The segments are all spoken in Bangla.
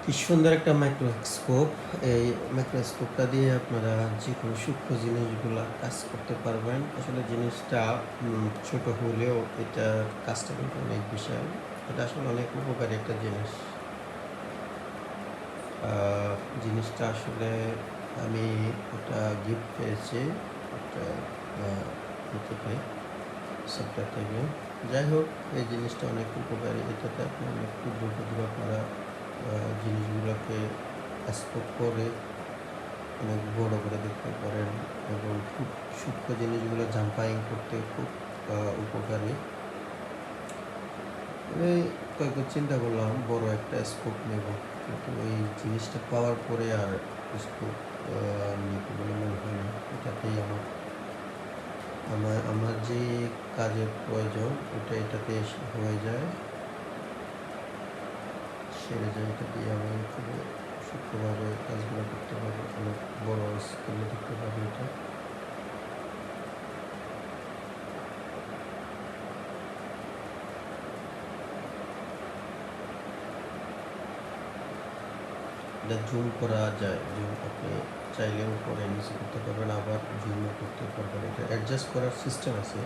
কি সুন্দর একটা মাইক্রোস্কোপ। এই মাইক্রোস্কোপটা দিয়ে আপনারা যেকোনো সূক্ষ্ম জিনিসগুলা কাজ করতে পারবেন। আসলে জিনিসটা ছোট হলেও এটার কাজটা কিন্তু অনেক বিশাল। এটা আসলে অনেক উপকারী একটা জিনিস। আ জিনিসটা আসলে আমি একটা গিফট পেয়েছি একটা আ থেকে সফটওয়্যার থেকে। যাই হোক, এই জিনিসটা অনেক উপকারী। এটাতে আপনি অনেক ক্ষুদ্র, ক্ষুদ্র আপনারা জিনিসগুলোকে স্কোপ করে অনেক বড় করে দেখতে পারেন এবং খুব সূক্ষ্ম জিনিসগুলো জাম্পাইং করতে খুব উপকারী। আমি কয়েকবার চিন্তা করলাম বড় একটা স্কোপ নেব, কিন্তু ওই জিনিসটা পাওয়ার পরে আর স্কোপ নিব বলে মনে হয় না। এটাতেই আমার যে কাজের প্রয়োজন ওটা এটাতে হয়ে যায়, সেরে যায়। এটা দিয়ে আমি খুবই সূক্ষ্মভাবে কাজগুলো করতে পারবো, অনেক বড় স্কেলে দেখতে পারবো এটা। এটা জুম করা যায়, জুম আপনি চাইলে উপরে নিচে করতে পারবেন, আবার জুমও করতে পারবেন। এটা অ্যাডজাস্ট করার সিস্টেম আছে।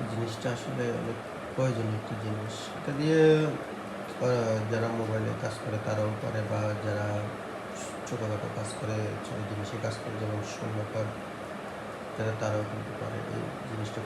এই জিনিসটা আসলে অনেক প্রয়োজনীয় একটা জিনিস। এটা দিয়ে যারা মোবাইলে কাজ করে তারাও পারে, বা যারা ছোটোখাটো কাজ করে, ছোটো জিনিসে কাজ করে, যেমন স্বর্ণকার যারা, তারাও কিন্তু পারে এই জিনিসটা।